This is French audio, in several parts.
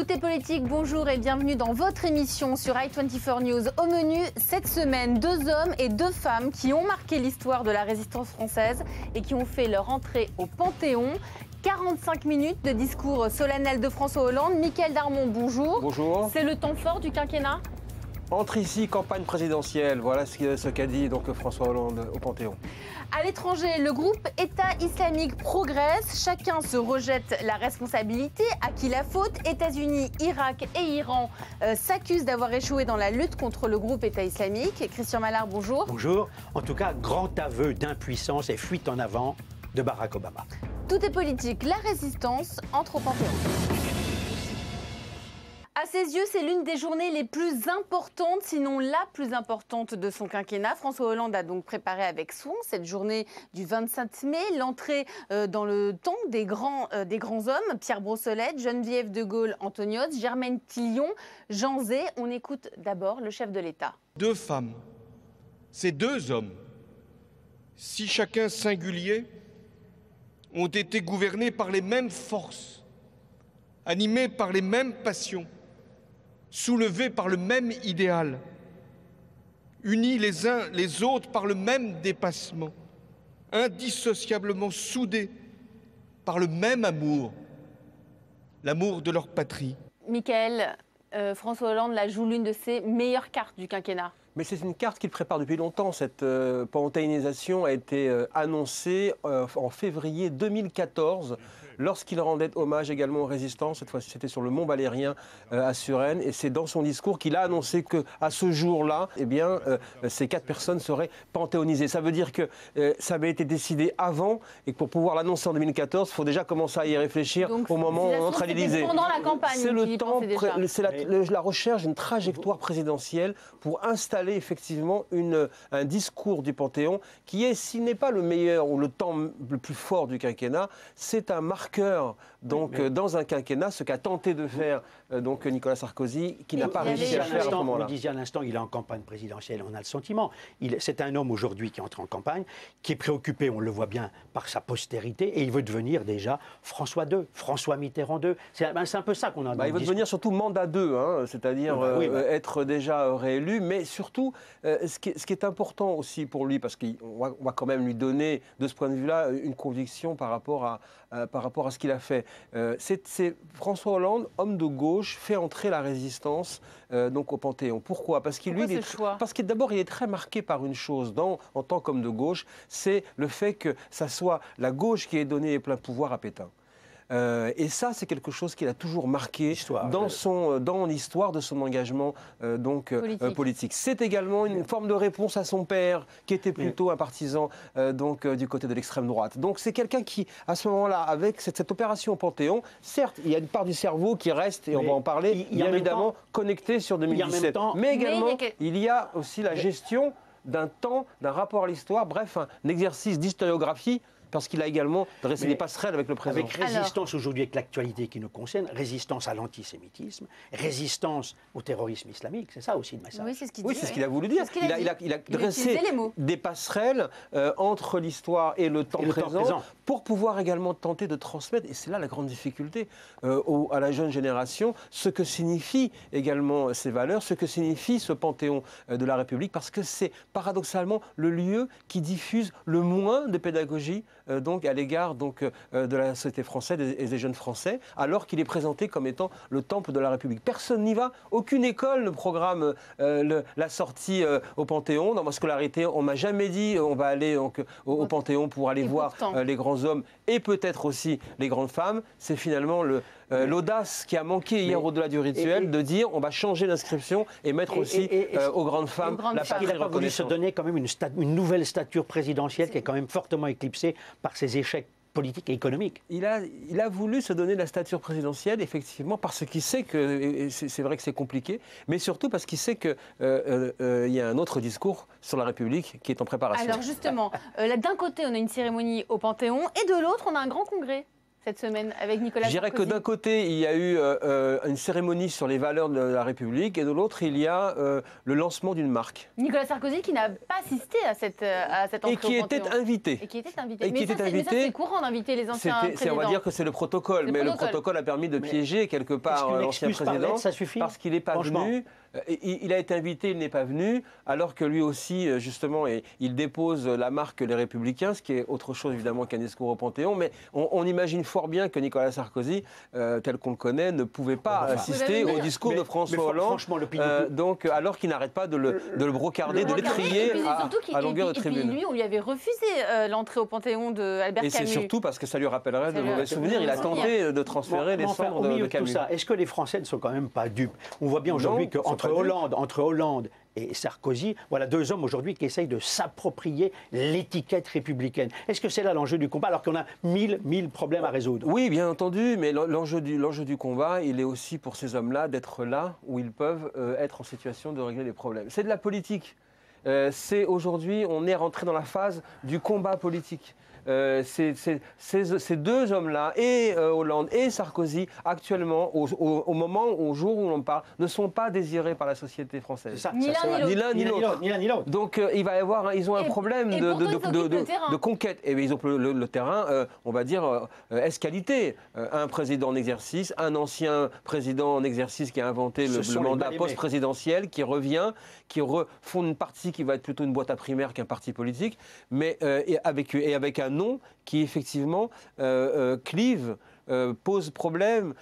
Tout est politique, bonjour et bienvenue dans votre émission sur i24 News. Au menu, cette semaine, 2 hommes et 2 femmes qui ont marqué l'histoire de la résistance française et qui ont fait leur entrée au Panthéon. 45 minutes de discours solennel de François Hollande. Mickaël Darmon, bonjour. Bonjour. C'est le temps fort du quinquennat ? Entre ici, campagne présidentielle, voilà ce qu'a dit donc François Hollande au Panthéon. À l'étranger, le groupe État islamique progresse. Chacun se rejette la responsabilité. À qui la faute ? États-Unis, Irak et Iran s'accusent d'avoir échoué dans la lutte contre le groupe État islamique. Christian Mallard, bonjour. Bonjour. En tout cas, grand aveu d'impuissance et fuite en avant de Barack Obama. Tout est politique. La résistance entre au Panthéon. À ses yeux, c'est l'une des journées les plus importantes, sinon la plus importante de son quinquennat. François Hollande a donc préparé avec soin cette journée du 27 mai, l'entrée dans le temps des grands hommes, Pierre Brossolette, Geneviève de Gaulle, Antonios, Germaine Tillion, Jean Zay. On écoute d'abord le chef de l'État. 2 femmes, ces 2 hommes, si chacun singulier, ont été gouvernés par les mêmes forces, animés par les mêmes passions, soulevés par le même idéal, unis les uns les autres par le même dépassement, indissociablement soudés par le même amour, l'amour de leur patrie. Mickaël, François Hollande la joue l'une de ses meilleures cartes du quinquennat. Mais c'est une carte qu'il prépare depuis longtemps. Cette panthéonisation a été annoncée en février 2014, lorsqu'il rendait hommage également aux résistants. Cette fois-ci, c'était sur le Mont Valérien à Suresnes. Et c'est dans son discours qu'il a annoncé qu'à ce jour-là, eh bien, ces 4 personnes seraient panthéonisées. Ça veut dire que ça avait été décidé avant et que pour pouvoir l'annoncer en 2014, il faut déjà commencer à y réfléchir. Donc, au moment où on entre à l'Élysée. Pendant la campagne, c'est le temps, c'est la recherche d'une trajectoire présidentielle pour installer effectivement un discours du Panthéon qui est, s'il n'est pas le meilleur ou le temps le plus fort du quinquennat, c'est un marqueur donc, dans un quinquennat, ce qu'a tenté de faire donc, Nicolas Sarkozy, qui n'a pas réussi à faire à ce moment-là. Vous disiez à l'instant, il est en campagne présidentielle, on a le sentiment. C'est un homme aujourd'hui qui entre en campagne, qui est préoccupé, on le voit bien, par sa postérité, et il veut devenir déjà François II, François Mitterrand II. C'est un peu ça qu'on a dans il veut devenir surtout mandat 2, hein, c'est-à-dire être déjà réélu, mais surtout, ce qui est important aussi pour lui, parce qu'on va quand même lui donner, de ce point de vue-là, une conviction par rapport à ce qu'il a fait. C'est François Hollande, homme de gauche, fait entrer la résistance donc au Panthéon. Pourquoi ? Parce qu'il d'abord, il est très marqué par une chose en tant qu'homme de gauche, c'est le fait que ça soit la gauche qui ait donné les pleins pouvoirs à Pétain. Et ça, c'est quelque chose qu'il a toujours marqué dans l'histoire de son engagement politique. C'est également une forme de réponse à son père, qui était plutôt un partisan du côté de l'extrême droite. Donc c'est quelqu'un qui, à ce moment-là, avec cette opération au Panthéon, certes, il y a une part du cerveau qui reste, et on va en parler, bien évidemment, connecté sur 2017. Mais également, il y a aussi la gestion d'un rapport à l'histoire, bref, un exercice d'historiographie, parce qu'il a également dressé des passerelles avec le présent. Avec résistance aujourd'hui, avec l'actualité qui nous concerne, résistance à l'antisémitisme, résistance au terrorisme islamique, c'est ça aussi le message. Oui, c'est ce qu'il c'est ce qu'il a voulu dire. Il a dressé des passerelles entre l'histoire et le temps présent pour pouvoir également tenter de transmettre, et c'est là la grande difficulté, à la jeune génération, ce que signifient également ces valeurs, ce que signifie ce Panthéon de la République, parce que c'est paradoxalement le lieu qui diffuse le moins de pédagogie donc à l'égard de la société française et des jeunes Français, alors qu'il est présenté comme étant le temple de la République. Personne n'y va, aucune école ne programme la sortie au Panthéon. Dans ma scolarité, on m'a jamais dit on va aller au Panthéon pour aller voir les grands hommes et peut-être aussi les grandes femmes. C'est finalement l'audace qui a manqué hier au-delà du rituel de dire on va changer l'inscription et mettre aussi aux grandes femmes la patrie reconnaissante. Il n'a pas voulu se donner quand même une nouvelle stature présidentielle qui est quand même fortement éclipsée par ses échecs politiques et économiques. Il a voulu se donner la stature présidentielle, effectivement, parce qu'il sait que, c'est vrai que c'est compliqué, mais surtout parce qu'il sait qu'il y a un autre discours sur la République qui est en préparation. Alors justement, d'un côté, on a une cérémonie au Panthéon, et de l'autre, on a un grand congrès. cette semaine avec Nicolas Sarkozy? Je dirais que d'un côté, il y a eu une cérémonie sur les valeurs de la République, et de l'autre, il y a le lancement d'une marque. Nicolas Sarkozy qui n'a pas assisté à cette entrée et qui au Panthéon. était invité. Et qui était invité. Et qui était invité. Mais ça, c'est courant d'inviter les anciens présidents. On va dire que c'est le protocole, mais le protocole a permis de piéger quelque part l'ancien président, ça suffit parce qu'il n'est pas venu. Il a été invité, il n'est pas venu, alors que lui aussi, justement, il dépose la marque Les Républicains, ce qui est autre chose évidemment qu'un discours au Panthéon. Mais on imagine fort bien que Nicolas Sarkozy, tel qu'on le connaît, ne pouvait pas assister au discours de François Hollande, donc, alors qu'il n'arrête pas de le brocarder, de l'étrier à longueur de tribune. Et puis lui, on lui avait refusé l'entrée au Panthéon d'Albert Camus. Et c'est surtout parce que ça lui rappellerait de mauvais souvenirs. Il a tenté de transférer les cendres de Camus. Est-ce que les Français ne sont quand même pas dupes? On voit bien aujourd'hui qu'entre Hollande et Sarkozy, voilà deux hommes aujourd'hui qui essayent de s'approprier l'étiquette républicaine. Est-ce que c'est là l'enjeu du combat, alors qu'on a mille problèmes à résoudre? Oui, bien entendu, mais l'enjeu du combat, il est aussi pour ces hommes-là d'être là où ils peuvent être en situation de régler les problèmes. C'est de la politique. C'est aujourd'hui, on est rentré dans la phase du combat politique. Ces deux hommes-là, et Hollande et Sarkozy, actuellement, au jour où l'on parle, ne sont pas désirés par la société française. Ni l'un ni l'autre. Donc il va y avoir, ils ont un problème de conquête. Et ils ont le terrain, on va dire, escalité. Un président en exercice, un ancien président en exercice qui a inventé le mandat post-présidentiel, qui revient, qui refonde une partie qui va être plutôt une boîte à primaire qu'un parti politique, mais avec un nom qui effectivement clive, pose problème,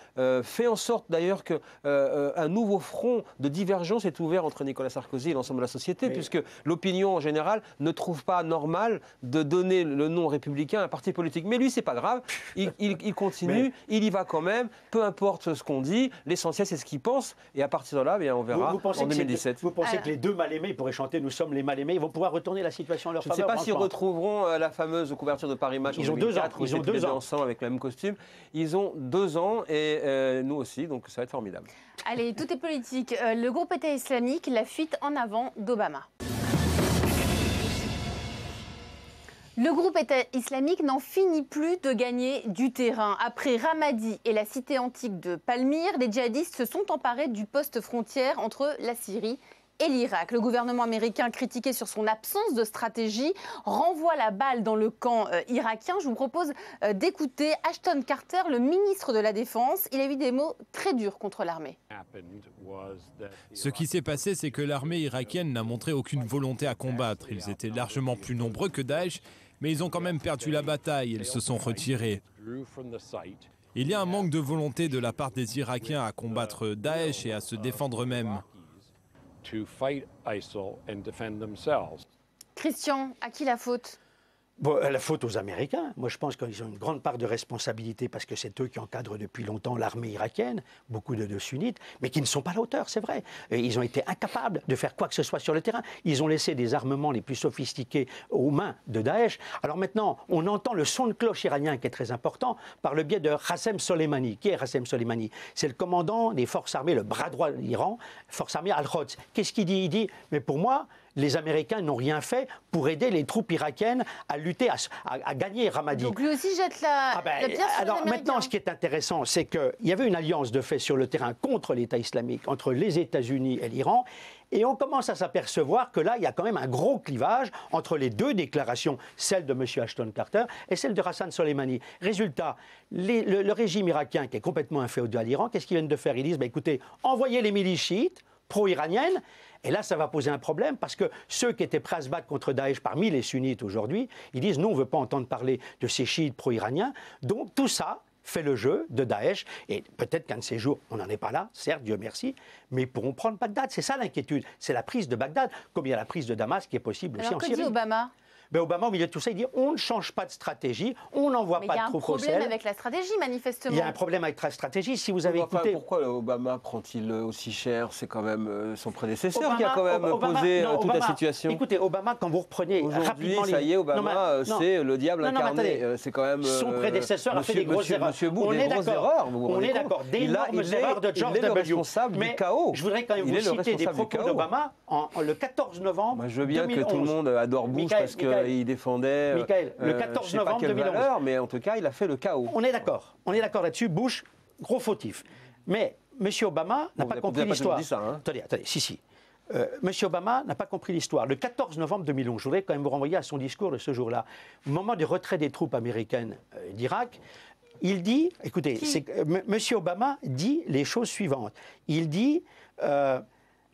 fait en sorte d'ailleurs qu'un nouveau front de divergence est ouvert entre Nicolas Sarkozy et l'ensemble de la société, puisque l'opinion en général ne trouve pas normal de donner le nom républicain à un parti politique. Mais lui, c'est pas grave, il continue, il y va quand même, peu importe ce qu'on dit, l'essentiel c'est ce qu'il pense, et à partir de là, bien, on verra en 2017. Vous pensez que les deux mal-aimés pourraient chanter « Nous sommes les mal-aimés », ils vont pouvoir retourner la situation à leur faveur? Je ne sais pas s'ils retrouveront la fameuse couverture de Paris Match en 2004, où ils ont 2 ans ensemble avec le même costume. Ils ont 2 ans et nous aussi, donc ça va être formidable. Allez, tout est politique. Le groupe État islamique, la fuite en avant d'Obama. Le groupe État islamique n'en finit plus de gagner du terrain. Après Ramadi et la cité antique de Palmyre, les djihadistes se sont emparés du poste frontière entre la Syrie et l'Irak. Le gouvernement américain, critiqué sur son absence de stratégie, renvoie la balle dans le camp irakien. Je vous propose d'écouter Ashton Carter, le ministre de la Défense. Il a eu des mots très durs contre l'armée. Ce qui s'est passé, c'est que l'armée irakienne n'a montré aucune volonté à combattre. Ils étaient largement plus nombreux que Daesh, mais ils ont quand même perdu la bataille et ils se sont retirés. Il y a un manque de volonté de la part des Irakiens à combattre Daesh et à se défendre eux-mêmes. Christian, à qui la faute? La faute aux Américains. Moi, je pense qu'ils ont une grande part de responsabilité parce que c'est eux qui encadrent depuis longtemps l'armée irakienne, beaucoup de sunnites, mais qui ne sont pas à la hauteur, c'est vrai. Et ils ont été incapables de faire quoi que ce soit sur le terrain. Ils ont laissé des armements les plus sophistiqués aux mains de Daesh. Alors maintenant, on entend le son de cloche iranien qui est très important par le biais de Qassem Soleimani. Qui est Qassem Soleimani? C'est le commandant des forces armées, le bras droit de l'Iran, forces armées Al-Quds. Qu'est-ce qu'il dit? Il dit, mais pour moi, les Américains n'ont rien fait pour aider les troupes irakiennes à lutter, à gagner Ramadi. Donc lui aussi jette la pierre sur les Américains. Alors maintenant, ce qui est intéressant, c'est qu'il y avait une alliance de fait sur le terrain contre l'État islamique, entre les États-Unis et l'Iran. Et on commence à s'apercevoir que là, il y a quand même un gros clivage entre les deux déclarations, celle de M. Ashton Carter et celle de Hassan Soleimani. Résultat, le régime irakien, qui est complètement inféodé à l'Iran, qu'est-ce qu'ils viennent de faire? Ils disent, écoutez, envoyez les milices chiites pro-iraniennes. Et là, ça va poser un problème parce que ceux qui étaient prêts à se battre contre Daesh parmi les sunnites aujourd'hui, ils disent, nous, on ne veut pas entendre parler de ces chiites pro-iraniens. Donc tout ça fait le jeu de Daesh. Et peut-être qu'un de ces jours, on n'en est pas là, certes, Dieu merci, mais ils pourront prendre Bagdad. C'est ça l'inquiétude. C'est la prise de Bagdad, comme il y a la prise de Damas qui est possible aussi en Syrie. Alors que dit Obama? Obama, au milieu de tout ça, il dit on ne change pas de stratégie, on n'envoie pas de troupes au sel. Il y a un problème avec la stratégie, manifestement. Il y a un problème avec la stratégie. Si vous avez écouté... Pourquoi Obama prend-il aussi cher? C'est quand même son prédécesseur qui a quand même posé toute la situation. Écoutez, Obama, quand vous reprenez rapidement... ça y est, Obama, c'est le diable incarné. C'est quand même... Son prédécesseur a fait des grosses erreurs. On est d'accord. On est d'accord. D'énormes erreurs de George W. Il est le responsable du chaos. Je voudrais quand même vous citer des propos d'Obama le 14 novembre 2011. Je veux bien que tout le monde adore Bush parce que il défendait Michael, le 14 novembre 2011. Valeur, mais en tout cas, il a fait le chaos. On est d'accord là-dessus. Bush, gros fautif. Mais M. Obama n'a pas compris l'histoire. Attendez, si. M. Obama n'a pas compris l'histoire. Le 14 novembre 2011, je voudrais quand même vous renvoyer à son discours de ce jour-là. Au moment du retrait des troupes américaines d'Irak, il dit, écoutez, M. Obama dit les choses suivantes. Il dit,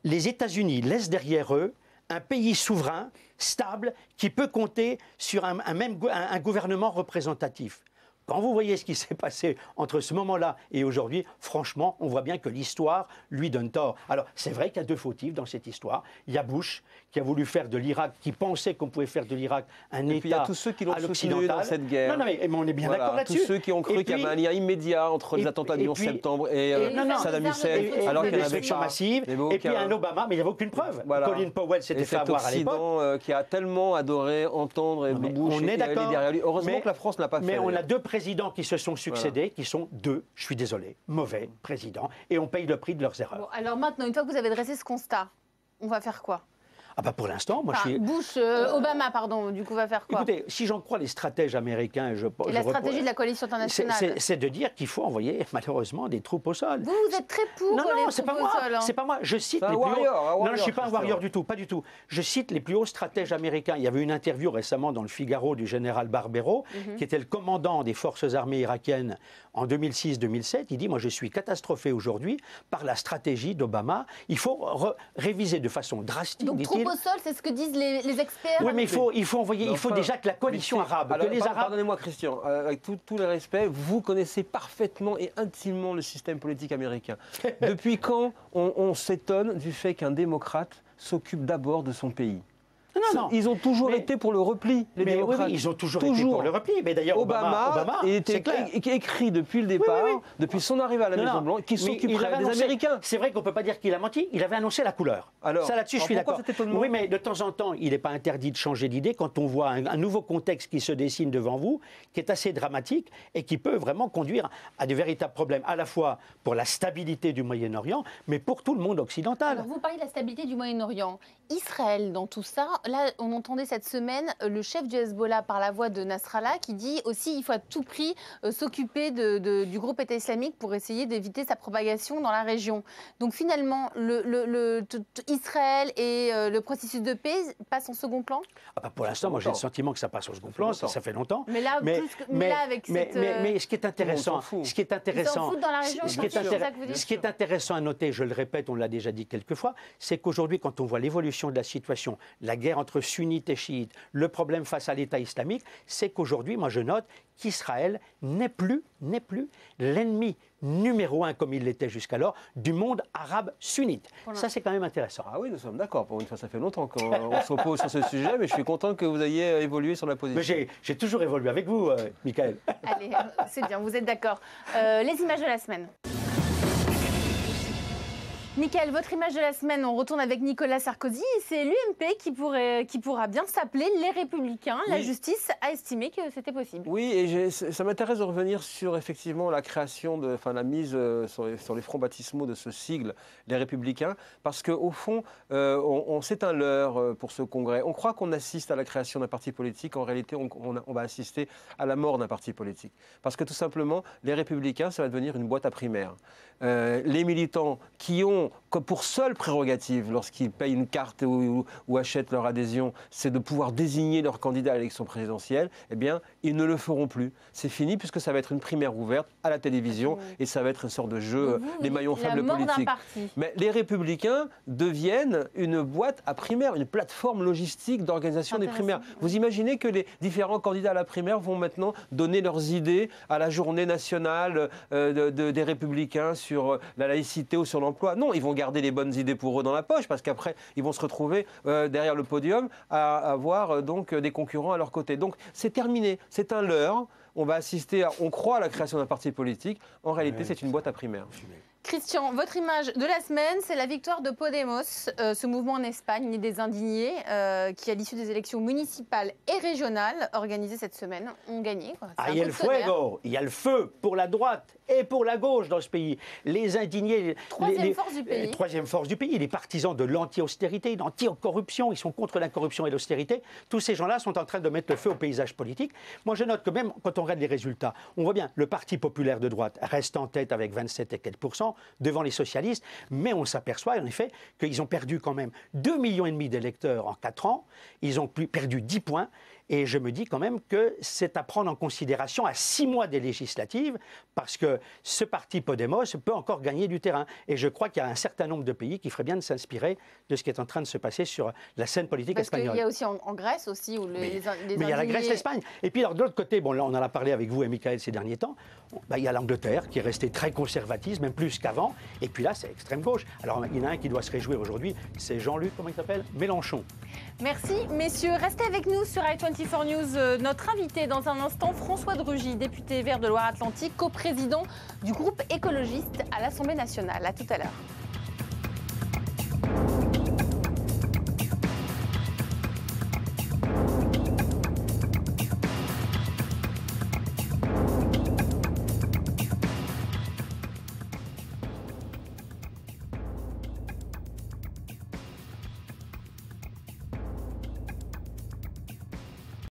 les États-Unis laissent derrière eux un pays souverain, stable, qui peut compter sur un gouvernement représentatif. Quand vous voyez ce qui s'est passé entre ce moment-là et aujourd'hui, franchement, on voit bien que l'histoire lui donne tort. Alors, c'est vrai qu'il y a deux fautifs dans cette histoire. Il y a Bush, qui a voulu faire de l'Irak, qui pensait qu'on pouvait faire de l'Irak un État. Et puis il y a tous ceux qui l'ont soutenu dans cette guerre. Non, mais on est bien d'accord là-dessus. Tous ceux qui ont cru qu'il y avait un lien immédiat entre les attentats du 11 septembre et Saddam Hussein, alors qu'il y en avait pas. Massive, et puis un Obama, mais il n'y avait aucune preuve. Colin Powell s'était fait avoir à l'époque. Occident qui a tellement adoré entendre Bush on est d'accord. Heureusement que la France ne l'a pas fait. Mais on a deux présidents qui se sont succédés, qui sont deux, je suis désolé, mauvais présidents, et on paye le prix de leurs erreurs. Bon, alors maintenant, une fois que vous avez dressé ce constat, on va faire quoi? Ah bah pour l'instant, moi je suis... Obama, pardon, du coup, va faire quoi? Écoutez, si j'en crois les stratèges américains... Et la stratégie de la coalition internationale? C'est de dire qu'il faut envoyer, malheureusement, des troupes au sol. Vous êtes très pour les troupes au sol. Non, c'est pas moi. Je cite les plus hauts... Non, je ne suis pas un warrior du tout, pas du tout. Je cite les plus hauts stratèges américains. Il y avait une interview récemment dans le Figaro du général Barbero, qui était le commandant des forces armées irakiennes en 2006-2007. Il dit, moi je suis catastrophé aujourd'hui par la stratégie d'Obama. Il faut réviser de façon drastique, donc troupes au sol, c'est ce que disent les experts. Oui, mais il faut envoyer, il faut déjà que la coalition arabe, que les Arabes... Pardonnez-moi Christian, avec tout le respect, vous connaissez parfaitement et intimement le système politique américain. Depuis quand on s'étonne du fait qu'un démocrate s'occupe d'abord de son pays? Non. Ils ont toujours été pour le repli, les démocrates. Oui, ils ont toujours été pour le repli. Mais d'ailleurs, Obama était écrit depuis le départ, depuis son arrivée à la Maison-Blanche, qu'il s'occuperait des Américains. C'est vrai qu'on ne peut pas dire qu'il a menti, il avait annoncé la couleur. Alors, ça, là-dessus, je suis d'accord. Oui, mais de temps en temps, il n'est pas interdit de changer d'idée quand on voit un nouveau contexte qui se dessine devant vous, qui est assez dramatique et qui peut vraiment conduire à de véritables problèmes, à la fois pour la stabilité du Moyen-Orient, mais pour tout le monde occidental. Alors, vous parlez de la stabilité du Moyen-Orient. Israël, dans tout ça, là, on entendait cette semaine le chef du Hezbollah par la voix de Nasrallah qui dit aussi qu'il faut à tout prix s'occuper du groupe État islamique pour essayer d'éviter sa propagation dans la région. Donc finalement, Israël et le processus de paix passent en second plan? Pour l'instant, moi j'ai le sentiment que ça passe au second plan, ça fait longtemps. Mais là, avec cette... Mais ce qui est intéressant, ce qui est intéressant à noter, je le répète, on l'a déjà dit quelques fois, c'est qu'aujourd'hui, quand on voit l'évolution de la situation, la guerre entre sunnites et chiites, le problème face à l'État islamique, c'est qu'aujourd'hui, moi je note qu'Israël n'est plus l'ennemi numéro un, comme il l'était jusqu'alors, du monde arabe sunnite. Ça, c'est quand même intéressant. Ah oui, nous sommes d'accord. Pour une fois, ça fait longtemps qu'on s'oppose sur ce sujet, mais je suis content que vous ayez évolué sur la position. J'ai toujours évolué avec vous, Michael. Allez, c'est bien, vous êtes d'accord. Les images de la semaine. Michael, votre image de la semaine, on retourne avec Nicolas Sarkozy. C'est l'UMP qui pourra bien s'appeler les Républicains. Oui. La justice a estimé que c'était possible. Oui, et ça m'intéresse de revenir sur effectivement la création, la mise sur les fronts baptismaux de ce sigle, les Républicains, parce qu'au fond, c'est un leurre pour ce congrès. On croit qu'on assiste à la création d'un parti politique. En réalité, on va assister à la mort d'un parti politique. Parce que tout simplement, les Républicains, ça va devenir une boîte à primaires. Les militants qui ont comme pour seule prérogative, lorsqu'ils payent une carte ou achètent leur adhésion, c'est de pouvoir désigner leur candidat à l'élection présidentielle, eh bien, ils ne le feront plus. C'est fini puisque ça va être une primaire ouverte à la télévision et ça va être une sorte de jeu des maillons faibles politiques. Mais les Républicains deviennent une boîte à primaires, une plateforme logistique d'organisation des primaires. Vous imaginez que les différents candidats à la primaire vont maintenant donner leurs idées à la journée nationale des Républicains sur la laïcité ou sur l'emploi? Non, ils vont garder les bonnes idées pour eux dans la poche, parce qu'après, ils vont se retrouver derrière le podium à avoir donc des concurrents à leur côté. Donc c'est terminé, c'est un leurre. On va assister on croit à la création d'un parti politique. En réalité, c'est une boîte à primaires. Christian, votre image de la semaine, c'est la victoire de Podemos, ce mouvement en Espagne, né des indignés, qui à l'issue des élections municipales et régionales organisées cette semaine, ont gagné. Il y a le fuego, il y a le feu pour la droite et pour la gauche dans ce pays. Les indignés, troisième force du pays. Troisième force du pays, les partisans de l'anti-austérité, l'anti-corruption, ils sont contre la corruption et l'austérité. Tous ces gens-là sont en train de mettre le feu au paysage politique. Moi, je note que même quand on regarde les résultats, on voit bien le Parti populaire de droite reste en tête avec 27 et quelques % devant les socialistes, mais on s'aperçoit en effet qu'ils ont perdu quand même 2,5 millions d'électeurs en 4 ans, ils ont perdu 10 points, et je me dis quand même que c'est à prendre en considération à 6 mois des législatives, parce que ce parti Podemos peut encore gagner du terrain, et je crois qu'il y a un certain nombre de pays qui feraient bien de s'inspirer de ce qui est en train de se passer sur la scène politique espagnole. Parce qu'il y a aussi en Grèce aussi, où mais il y a la Grèce, l'Espagne, et puis alors de l'autre côté, bon là on en a parlé avec vous et Michael ces derniers temps, il y a l'Angleterre qui est restée très conservatiste, même plus qu'avant, et puis là c'est extrême gauche. Alors il y en a un qui doit se réjouir aujourd'hui, c'est Jean-Luc, comment il s'appelle, Mélenchon. Merci messieurs, restez avec nous sur i24 News. Notre invité dans un instant, François de Rugy, député vert de Loire-Atlantique, coprésident du groupe écologiste à l'Assemblée nationale. À tout à l'heure.